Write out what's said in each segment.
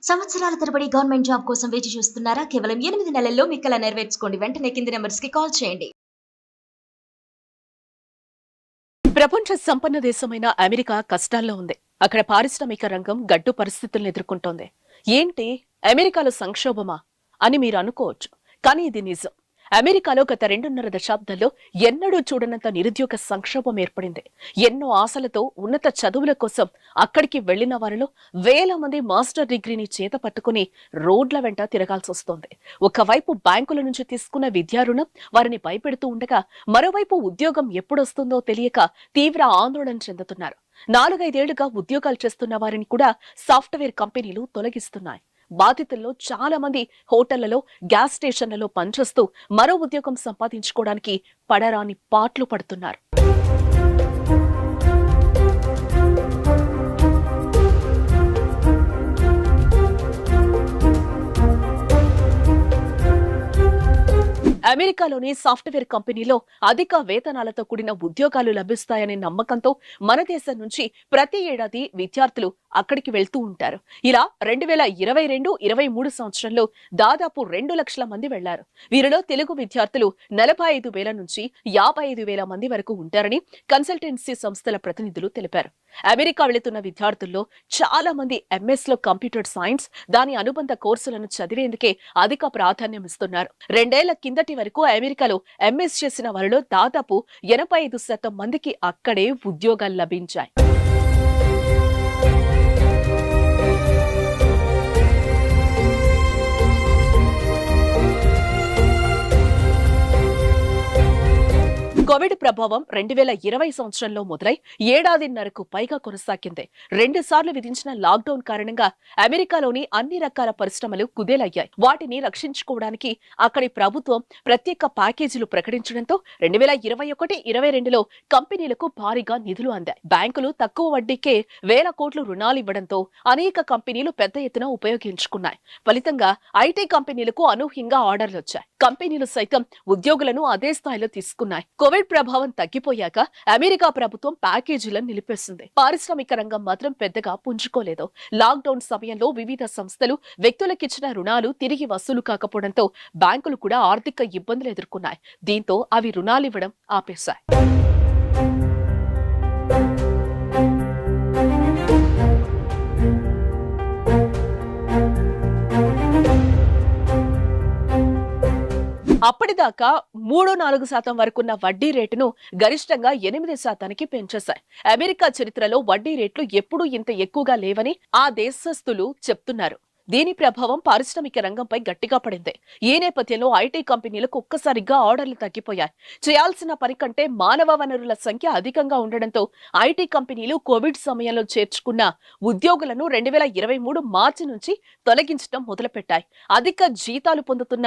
సంవత్సరాల తరబడి government job కోసం వేచి చూస్తున్నారా? కేవలం 8 నెలల్లో మీ కల నెరవేర్చుకోండి. వెంటనే కింది నంబర్స్‌కి కాల్ చేయండి. ప్రపంచ సంపన్న దేశమైన అమెరికా కష్టాల్లో ఉంది. అక్కడ పారిశ్రామిక రంగం గడ్డు పరిస్థితులను ఎదుర్కొంటోంది. ఏంటి, అమెరికాలో సంక్షోభమా అని మీరు అనుకోవచ్చు. కానీ ఇది నిజం. అమెరికాలో గత 2.5 దశాబ్దాల్లో ఎన్నడూ చూడనంత నిరుద్యోగ సంక్షోభం ఏర్పడింది. ఎన్నో ఆశలతో ఉన్నత చదువుల కోసం అక్కడికి వెళ్లిన వారిలో వేల మంది మాస్టర్ డిగ్రీని చేత పట్టుకుని రోడ్ల వెంట తిరగాల్సి వస్తోంది. ఒకవైపు బ్యాంకుల నుంచి తీసుకున్న విద్యా రుణం వారిని భయపెడుతూ ఉండగా, మరోవైపు ఉద్యోగం ఎప్పుడొస్తుందో తెలియక తీవ్ర ఆందోళన చెందుతున్నారు. 4-5 ఏళ్లుగా ఉద్యోగాలు చేస్తున్న వారిని కూడా సాఫ్ట్వేర్ కంపెనీలు తొలగిస్తున్నాయి. బాధితుల్లో చాలా మంది హోటళ్లలో, గ్యాస్ స్టేషన్లలో పనిచేస్తూ మరో ఉద్యోగం సంపాదించుకోవడానికి పడరాని పాట్లు పడుతున్నారు. అమెరికాలోని సాఫ్ట్వేర్ కంపెనీలో అధిక వేతనాలతో కూడిన ఉద్యోగాలు లభిస్తాయనే నమ్మకంతో మన దేశం నుంచి ప్రతి ఏడాది విద్యార్థులు అక్కడికి వెళ్తూ ఉంటారు. ఇలా 2022-23 సంవత్సరంలో దాదాపు 2 లక్షల మంది వెళ్లారు. వీరిలో తెలుగు విద్యార్థులు 45,000 నుంచి 55,000 మంది వరకు ఉంటారని కన్సల్టెన్సీ సంస్థల ప్రతినిధులు తెలిపారు. అమెరికా వెళుతున్న విద్యార్థుల్లో చాలా మంది MS లో కంప్యూటర్ సైన్స్, దాని అనుబంధ కోర్సులను చదివేందుకే అధిక ప్రాధాన్యం ఇస్తున్నారు. 2 ఏళ్ల కిందటి వరకు అమెరికాలో MS చేసిన వారిలో దాదాపు 85% మందికి అక్కడే ఉద్యోగాలు లభించాయి. కోవిడ్ ప్రభావం 2020 సంవత్సరంలో మొదలై ఏడాదిన్నరకు పైగా కొనసాగింది. 2 సార్లు విధించిన లాక్డౌన్ కారణంగా అమెరికాలోని అన్ని రకాల పరిశ్రమలు కుదేలయ్యాయి. వాటిని రక్షించుకోవడానికి అక్కడి ప్రభుత్వం ప్రత్యేక ప్యాకేజీలు ప్రకటించడంతో 2021-22లో కంపెనీలకు భారీగా నిధులు అందాయి. బ్యాంకులు తక్కువ వడ్డీకే వేల కోట్లు రుణాలు ఇవ్వడంతో అనేక కంపెనీలు పెద్ద ఎత్తున ఉపయోగించుకున్నాయి. ఫలితంగా ఐటీ కంపెనీలకు అనూహ్యంగా ఆర్డర్లు వచ్చాయి. కంపెనీలు సైతం ఉద్యోగులను అదే స్థాయిలో తీసుకున్నాయి. కోవిడ్ ప్రభావం తగ్గిపోయాక అమెరికా ప్రభుత్వం ప్యాకేజీలను నిలిపేసింది. పారిశ్రామిక రంగం మాత్రం పెద్దగా పుంజుకోలేదు. లాక్డౌన్ సమయంలో వివిధ సంస్థలు వ్యక్తులకిచ్చిన రుణాలు తిరిగి వసూలు కాకపోవడంతో బ్యాంకులు కూడా ఆర్థిక ఇబ్బందులు ఎదుర్కొన్నాయి. దీంతో అవి రుణాలివ్వడం ఆపేశాయి. అప్పటిదాకా 3-4% వరకున్న వడ్డీ రేటును గరిష్టంగా 8% పెంచేశాయి. అమెరికా చరిత్రలో వడ్డీ రేట్లు ఎప్పుడూ ఇంత ఎక్కువగా లేవని ఆ దేశస్థులు చెప్తున్నారు. దీని ప్రభావం పారిశ్రామిక రంగంపై గట్టిగా పడింది. ఈ నేపథ్యంలో ఐటీ కంపెనీలకు ఒక్కసారిగా ఆర్డర్లు తగ్గిపోయాయి. చేయాల్సిన పని కంటే మానవ వనరుల సంఖ్య అధికంగా ఉండడంతో ఐటీ కంపెనీలు కోవిడ్ సమయంలో చేర్చుకున్న ఉద్యోగులను 2023 మార్చి నుంచి తొలగించడం మొదలుపెట్టాయి. అధిక జీతాలు పొందుతున్న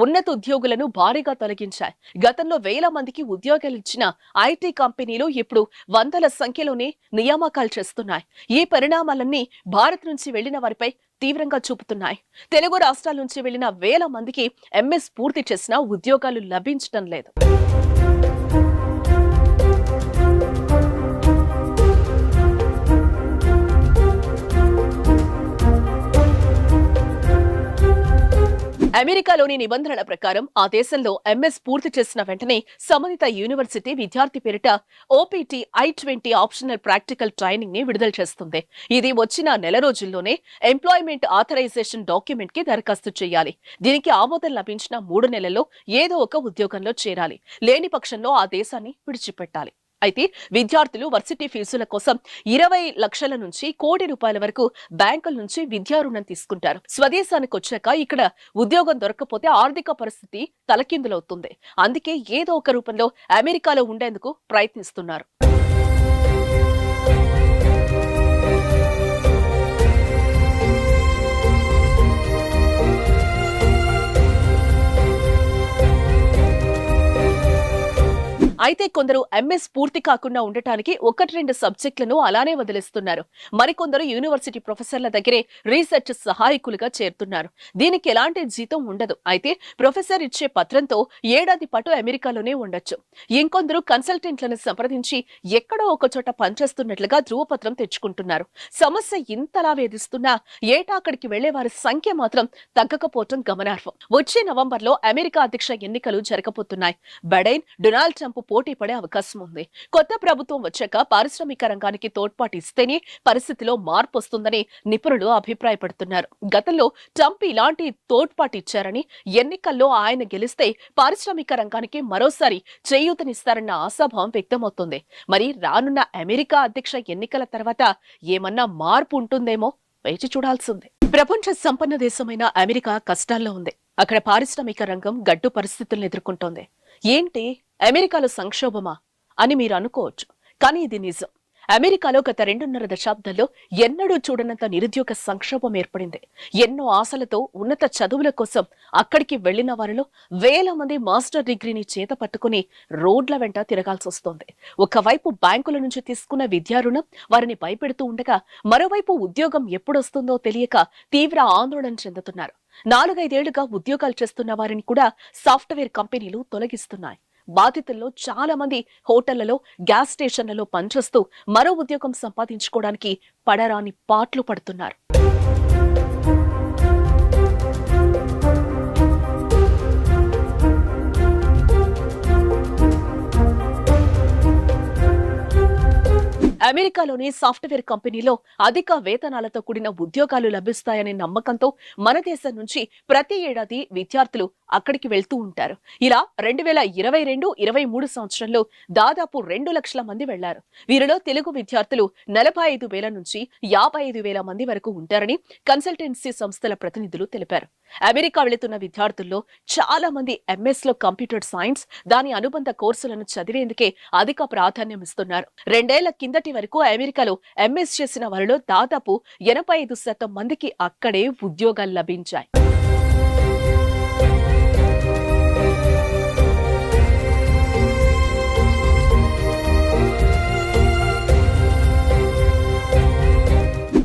ఉన్నత ఉద్యోగులను భారీగా తొలగించాయి. గతంలో వేల మందికి ఉద్యోగాలిచ్చిన ఐటీ కంపెనీలు ఇప్పుడు వందల సంఖ్యలోనే నియామకాలు చేస్తున్నాయి. ఈ పరిణామాలన్నీ భారత్ నుంచి వెళ్లిన వారిపై తీవ్రంగా చూపుతున్నాయి. తెలుగు రాష్ట్రాల నుంచి వెళ్లిన వేల మందికి MS పూర్తి చేసినా ఉద్యోగాలు లభించడం లేదు. అమెరికాలోని నిబంధనల ప్రకారం ఆ దేశంలో MS పూర్తి చేసిన వెంటనే సంబంధిత యూనివర్సిటీ విద్యార్థి పేరిట OPT I-20 optional practical training ని విడుదల చేస్తుంది. ఇది వచ్చిన నెల రోజుల్లోనే ఎంప్లాయ్మెంట్ ఆథరైజేషన్ డాక్యుమెంట్ కి దరఖాస్తు చేయాలి. దీనికి ఆమోదం లభించిన 3 నెలల్లో ఏదో ఒక ఉద్యోగంలో చేరాలి. లేని పక్షంలో ఆ దేశాన్ని విడిచిపెట్టాలి. అయితే విద్యార్థులు వర్సిటీ ఫీజుల కోసం 20 లక్షల నుంచి ₹1,00,00,000 వరకు బ్యాంకుల నుంచి విద్యా రుణం తీసుకుంటారు. స్వదేశానికి వచ్చాక ఇక్కడ ఉద్యోగం దొరకకపోతే ఆర్థిక పరిస్థితి తలకిందులవుతుంది. అందుకే ఏదో ఒక రూపంలో అమెరికాలో ఉండేందుకు ప్రయత్నిస్తున్నారు. అయితే కొందరు ఎంఎస్ పూర్తి కాకుండా ఉండటానికి 1-2 సబ్జెక్టులను అలానే వదిలేస్తున్నారు. మరికొందరు యూనివర్సిటీ ప్రొఫెసర్ల దగ్గరే రీసెర్చ్ సహాయకులుగా చేరుతున్నారు. దీనికి ఎలాంటి జీతం ఉండదు. అయితే ప్రొఫెసర్ ఇచ్చే పత్రంతో ఏడాది పాటు అమెరికాలోనే ఉండొచ్చు. ఇంకొందరు కన్సల్టెంట్లను సంప్రదించి ఎక్కడో ఒక చోట పనిచేస్తున్నట్లుగా ధృవపత్రం తెచ్చుకుంటున్నారు. సమస్య ఇంతలా వేధిస్తున్నా ఏటా అక్కడికి వెళ్లే వారి సంఖ్య మాత్రం తగ్గకపోవటం గమనార్హం. వచ్చే నవంబర్లో అమెరికా అధ్యక్ష ఎన్నికలు జరగబోతున్నాయి. బైడెన్, డొనాల్డ్ ట్రంప్ పోటీ పడే అవకాశం ఉంది. కొత్త ప్రభుత్వం వచ్చాక పారిశ్రామిక రంగానికి తోడ్పాటు ఇస్తేనే పరిస్థితిలో మార్పు వస్తుందని నిపుణులు అభిప్రాయపడుతున్నారు. గతంలో ట్రంప్ ఇలాంటి తోడ్పాటు ఇచ్చారని, ఎన్నికల్లో ఆయన గెలిస్తే పారిశ్రామిక రంగానికి మరోసారి చేయూతనిస్తారన్న ఆశాభావం వ్యక్తమవుతుంది. మరి రానున్న అమెరికా అధ్యక్ష ఎన్నికల తర్వాత ఏమన్నా మార్పు ఉంటుందేమో వేచి చూడాల్సిందే. ప్రపంచ సంపన్న దేశమైన అమెరికా కష్టాల్లో ఉంది. అక్కడ పారిశ్రామిక రంగం గడ్డు పరిస్థితులను ఎదుర్కొంటోంది. ఏంటి, అమెరికాలో సంక్షోభమా అని మీరు అనుకోవచ్చు. కానీ ఇది నిజం. అమెరికాలో గత 2.5 దశాబ్దాల్లో ఎన్నడూ చూడనంత నిరుద్యోగ సంక్షోభం ఏర్పడింది. ఎన్నో ఆశలతో ఉన్నత చదువుల కోసం అక్కడికి వెళ్లిన వారిలో వేల మంది మాస్టర్ డిగ్రీని చేత పట్టుకుని రోడ్ల వెంట తిరగాల్సి వస్తోంది. ఒకవైపు బ్యాంకుల నుంచి తీసుకున్న విద్యా రుణం వారిని భయపెడుతూ ఉండగా, మరోవైపు ఉద్యోగం ఎప్పుడొస్తుందో తెలియక తీవ్ర ఆందోళన చెందుతున్నారు. 4-5 ఏళ్లుగా ఉద్యోగాలు చేస్తున్న వారిని కూడా సాఫ్ట్వేర్ కంపెనీలు తొలగిస్తున్నాయి. బాధితుల్లో చాలా మంది హోటళ్లలో, గ్యాస్ స్టేషన్లలో పనిచేస్తూ మరో ఉద్యోగం సంపాదించుకోవడానికి పడరాని పాట్లు పడుతున్నారు. అమెరికాలోని సాఫ్ట్వేర్ కంపెనీలో అధిక వేతనాలతో కూడిన ఉద్యోగాలు లభిస్తాయనే నమ్మకంతో మన దేశం నుంచి ప్రతి ఏడాది విద్యార్థులు అక్కడికి వెళ్తూ ఉంటారు. ఇలా 2022-23 సంవత్సరంలో దాదాపు 2 లక్షల మంది వెళ్లారు. వీరిలో తెలుగు విద్యార్థులు 45,000 నుంచి 55,000 మంది వరకు ఉంటారని కన్సల్టెన్సీ సంస్థల ప్రతినిధులు తెలిపారు. అమెరికా వెళుతున్న విద్యార్థుల్లో చాలా మంది ఎంఎస్ లో కంప్యూటర్ సైన్స్, దాని అనుబంధ కోర్సులను చదివేందుకే అధిక ప్రాధాన్యం ఇస్తున్నారు. 2 ఏళ్ల కిందటి వరకు అమెరికాలో ఎంఎస్ చేసిన వారిలో దాదాపు 85% మందికి అక్కడే ఉద్యోగాలు లభించాయి.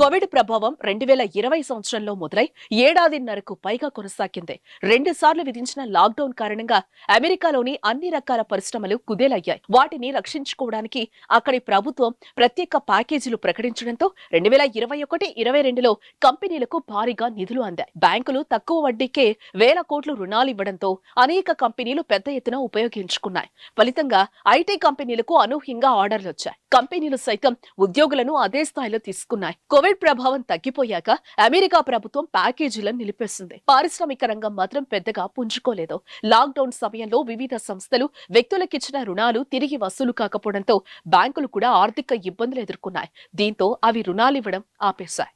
కోవిడ్ ప్రభావం 2020 సంవత్సరంలో మొదలై ఏడాదిన్నరకు పైగా కొనసాగింది. 2 సార్లు విధించిన లాక్డౌన్ కారణంగా అమెరికాలోని అన్ని రకాల పరిశ్రమలు కుదేలయ్యాయి. వాటిని రక్షించుకోవడానికి అక్కడి ప్రభుత్వం ప్రత్యేక ప్యాకేజీలు ప్రకటించడంతో 2021-22లో కంపెనీలకు భారీగా నిధులు అందాయి. బ్యాంకులు తక్కువ వడ్డీకే వేల కోట్లు రుణాలు ఇవ్వడంతో అనేక కంపెనీలు పెద్ద ఎత్తున ఉపయోగించుకున్నాయి. ఫలితంగా ఐటీ కంపెనీలకు అనూహ్యంగా ఆర్డర్లు వచ్చాయి. కంపెనీలు సైతం ఉద్యోగులను అదే స్థాయిలో తీసుకున్నాయి. కోవిడ్ ప్రభావం తగ్గిపోయాక అమెరికా ప్రభుత్వం ప్యాకేజీలను నిలిపేసింది. పారిశ్రామిక రంగం మాత్రం పెద్దగా పుంజుకోలేదు. లాక్డౌన్ సమయంలో వివిధ సంస్థలు వ్యక్తులకిచ్చిన రుణాలు తిరిగి వసూలు కాకపోవడంతో బ్యాంకులు కూడా ఆర్థిక ఇబ్బందులు ఎదుర్కొన్నాయి. దీంతో అవి రుణాలివ్వడం ఆపేశాయి.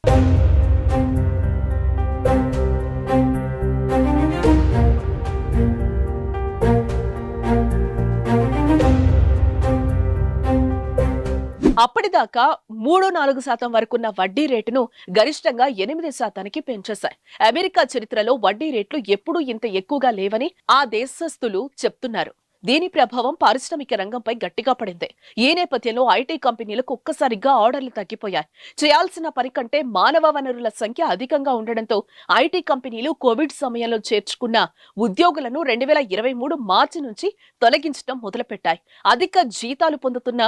అప్పటిదాకా 3-4% వరకున్న వడ్డీ రేటును గరిష్టంగా 8% పెంచేశాయి. అమెరికా చరిత్రలో వడ్డీ రేట్లు ఎప్పుడూ ఇంత ఎక్కువగా లేవని ఆ దేశస్థులు చెప్తున్నారు. దీని ప్రభావం పారిశ్రామిక రంగంపై గట్టిగా పడింది. ఈ నేపథ్యంలో ఐటీ కంపెనీలకు ఒక్కసారిగా ఆర్డర్లు తగ్గిపోయాయి. చేయాల్సిన పని కంటే మానవ వనరుల సంఖ్య అధికంగా ఉండడంతో ఐటీ కంపెనీలు కోవిడ్ సమయంలో చేర్చుకున్న ఉద్యోగులను 2023 మార్చి నుంచి తొలగించడం మొదలుపెట్టాయి. అధిక జీతాలు పొందుతున్న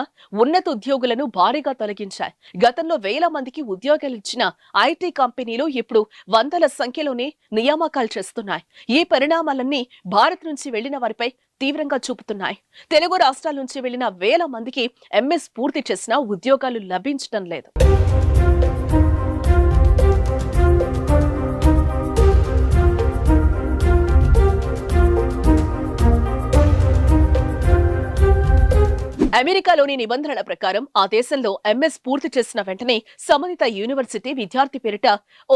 ఉన్నత ఉద్యోగులను భారీగా తొలగించాయి. గతంలో వేల మందికి ఉద్యోగాలిచ్చిన ఐటీ కంపెనీలు ఇప్పుడు వందల సంఖ్యలోనే నియామకాలు చేస్తున్నాయి. ఈ పరిణామాలన్నీ భారత్ నుంచి వెళ్లిన వారిపై తీవ్రంగా చూపుతున్నాయి. తెలుగు రాష్ట్రాల నుంచి వెళ్లిన వేల మందికి ఎంఎస్ పూర్తి చేసినా ఉద్యోగాలు లభించడం లేదు. అమెరికాలోని నిబంధనల ప్రకారం ఆ దేశంలో ఎంఎస్ పూర్తి చేసిన వెంటనే సంబంధిత యూనివర్సిటీ విద్యార్థి పేరిట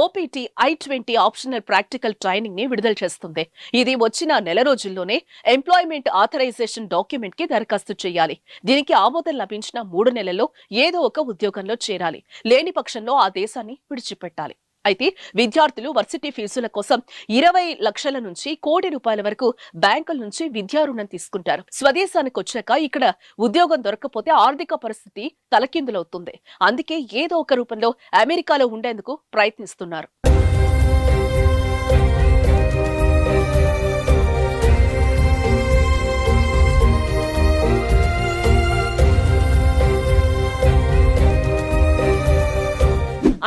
OPT I-20 optional practical training ని విడుదల చేస్తుంది. ఇది వచ్చిన నెల రోజుల్లోనే ఎంప్లాయ్మెంట్ ఆథరైజేషన్ డాక్యుమెంట్ కి దరఖాస్తు చేయాలి. దీనికి ఆమోదం లభించిన 3 నెలల్లో ఏదో ఒక ఉద్యోగంలో చేరాలి. లేని పక్షంలో ఆ దేశాన్ని విడిచిపెట్టాలి. అయితే విద్యార్థులు వర్సిటీ ఫీజుల కోసం 20 లక్షల నుంచి కోటి రూపాయల వరకు బ్యాంకుల నుంచి విద్యా రుణం తీసుకుంటారు. స్వదేశానికి వచ్చాక ఇక్కడ ఉద్యోగం దొరకకపోతే ఆర్థిక పరిస్థితి తలకిందులవుతుంది. అందుకే ఏదో ఒక రూపంలో అమెరికాలో ఉండేందుకు ప్రయత్నిస్తున్నారు.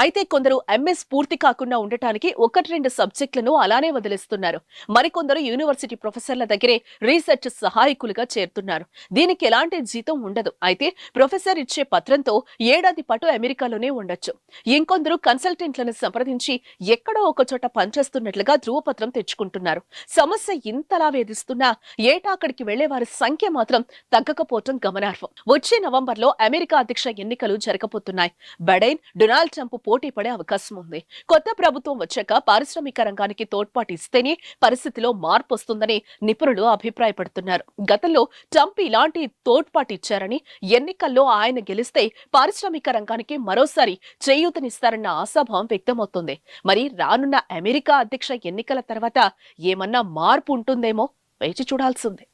అయితే కొందరు ఎంఎస్ పూర్తి కాకుండా ఉండటానికి 1-2 సబ్జెక్టులను అలానే వదిలేస్తున్నారు. మరికొందరు యూనివర్సిటీ ప్రొఫెసర్ల దగ్గరే రీసెర్చ్ సహాయకులుగా చేరుతున్నారు. దీనికి ఎలాంటి జీతం ఉండదు. అయితే ప్రొఫెసర్ ఇచ్చే పత్రంతో ఏడాది పాటు అమెరికాలోనే ఉండొచ్చు. ఇంకొందరు కన్సల్టెంట్లను సంప్రదించి ఎక్కడో ఒక చోట పనిచేస్తున్నట్లుగా ధృవపత్రం తెచ్చుకుంటున్నారు. సమస్య ఇంతలా వేధిస్తున్నా ఏటా అక్కడికి వెళ్లే వారి సంఖ్య మాత్రం తగ్గకపోవటం గమనార్హం. వచ్చే నవంబర్లో అమెరికా అధ్యక్ష ఎన్నికలు జరగబోతున్నాయి. బైడెన్, డొనాల్డ్ ట్రంప్ పోటీ పడే అవకాశం ఉంది. కొత్త ప్రభుత్వం వచ్చాక పారిశ్రామిక రంగానికి తోడ్పాటు ఇస్తేనే పరిస్థితిలో మార్పు వస్తుందని నిపుణులు అభిప్రాయపడుతున్నారు. గతంలో ట్రంప్ ఇలాంటి తోడ్పాటు ఇచ్చారని, ఎన్నికల్లో ఆయన గెలిస్తే పారిశ్రామిక రంగానికి మరోసారి చేయూతనిస్తారన్న ఆశాభావం వ్యక్తమవుతుంది. మరి రానున్న అమెరికా అధ్యక్ష ఎన్నికల తర్వాత ఏమన్నా మార్పు ఉంటుందేమో వేచి చూడాల్సిందే.